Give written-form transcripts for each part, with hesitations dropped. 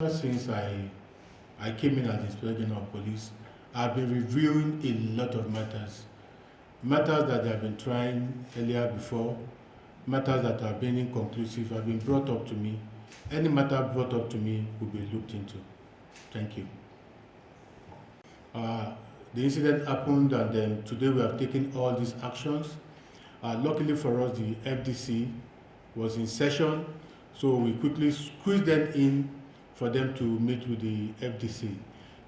Since I came in as Inspector General of Police, I've been reviewing a lot of matters that they have been trying earlier before, matters that have been inconclusive have been brought up to me. Any matter brought up to me will be looked into. Thank you. The incident happened, and then today we have taken all these actions. Luckily for us, the FDC was in session, so we quickly squeezed them in for them to meet with the FDC.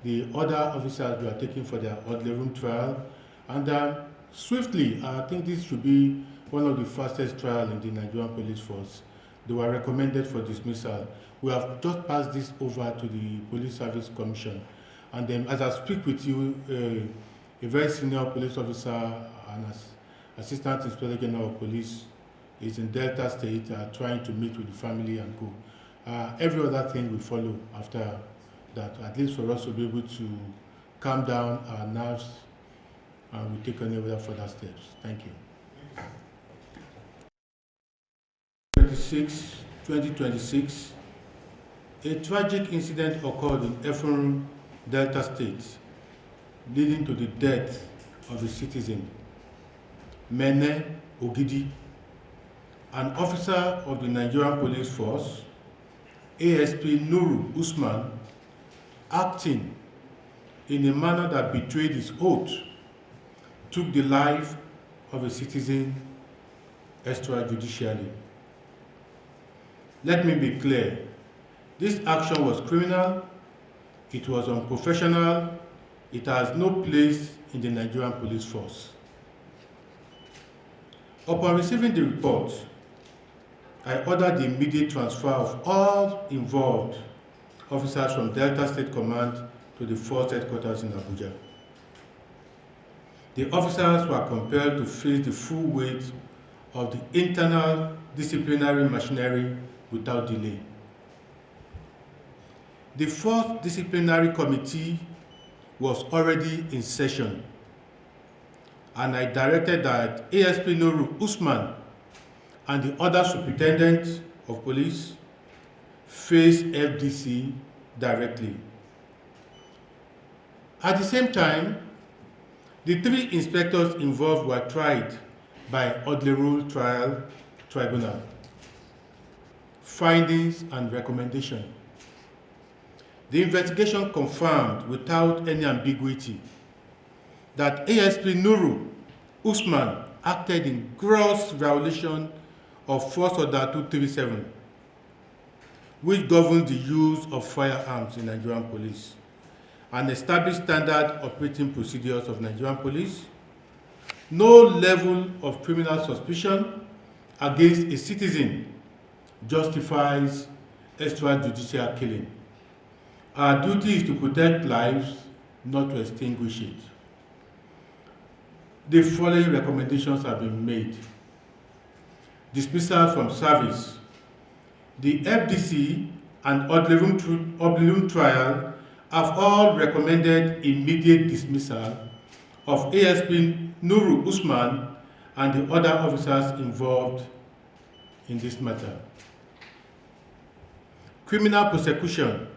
The other officers were taken for their orderly room trial, and swiftly, I think this should be one of the fastest trials in the Nigerian Police Force. They were recommended for dismissal. We have just passed this over to the Police Service Commission, and then as I speak with you, a very senior police officer and Assistant Inspector General of Police is in Delta State trying to meet with the family and go. Every other thing will follow after that, at least for us to be able to calm down our nerves, and we take any other further steps. Thank you. 2026, a tragic incident occurred in Effurun, Delta State, leading to the death of a citizen, Mene Ogidi, an officer of the Nigerian Police Force, ASP Nuru Usman, acting in a manner that betrayed his oath, took the life of a citizen extrajudicially. Let me be clear, this action was criminal, it was unprofessional, it has no place in the Nigerian Police Force. Upon receiving the report, I ordered the immediate transfer of all involved officers from Delta State Command to the Force Headquarters in Abuja. The officers were compelled to face the full weight of the internal disciplinary machinery without delay. The Fourth Disciplinary Committee was already in session, and I directed that ASP Nuru Usman and the other superintendent of police face FDC directly. At the same time, the 3 inspectors involved were tried by orderly rule trial tribunal. Findings and recommendation. The investigation confirmed without any ambiguity that ASP Nuru Usman acted in gross violation of Force Order 237, which governs the use of firearms in Nigerian police, and established standard operating procedures of Nigerian police. No level of criminal suspicion against a citizen justifies extrajudicial killing. Our duty is to protect lives, not to extinguish it. The following recommendations have been made. Dismissal from service. The FDC and orderly room trial have all recommended immediate dismissal of ASP Nuru Usman and the other officers involved in this matter. Criminal prosecution.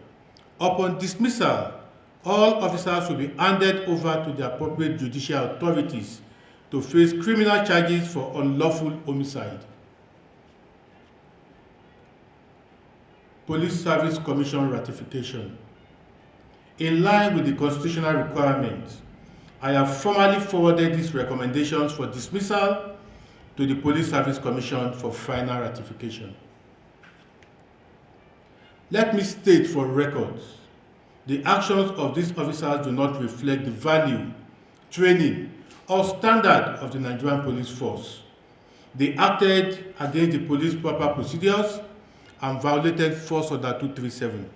Upon dismissal, all officers will be handed over to the appropriate judicial authorities to face criminal charges for unlawful homicide. Police Service Commission ratification. In line with the constitutional requirements, I have formally forwarded these recommendations for dismissal to the Police Service Commission for final ratification. Let me state for record, the actions of these officers do not reflect the value, training, or standard of the Nigerian Police Force. They acted against the police proper procedures and violated Force Order 237.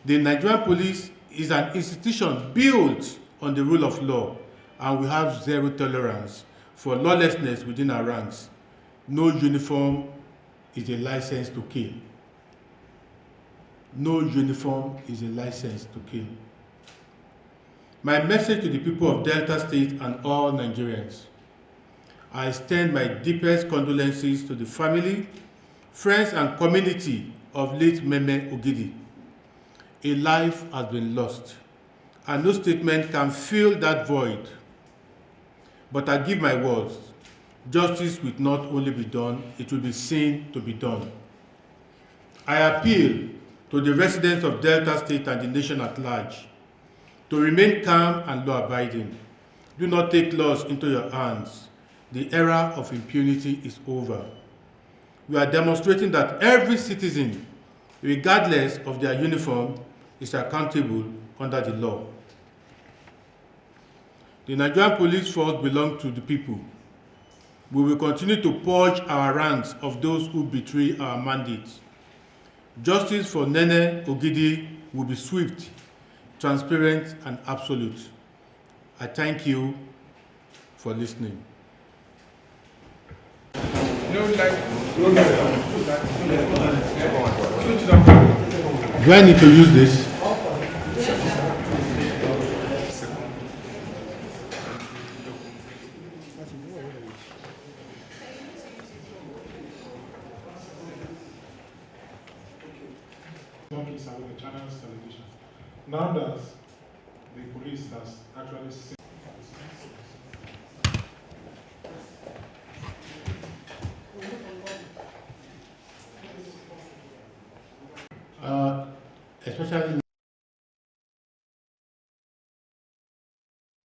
The Nigerian Police is an institution built on the rule of law, and we have zero tolerance for lawlessness within our ranks. No uniform is a license to kill. No uniform is a license to kill. My message to the people of Delta State and all Nigerians: I extend my deepest condolences to the family, friends, and community of late Mene Ogidi. a life has been lost, and no statement can fill that void. But I give my words, justice will not only be done, it will be seen to be done. I appeal to the residents of Delta State and the nation at large to remain calm and law-abiding. Do not take laws into your hands. The era of impunity is over. We are demonstrating that every citizen, regardless of their uniform, is accountable under the law. The Nigerian police force belongs to the people. We will continue to purge our ranks of those who betray our mandate. Justice for Nene Ogidi will be swift, transparent, and absolute. I thank you for listening. Do I need to use this? Now that the police has actually seen Especially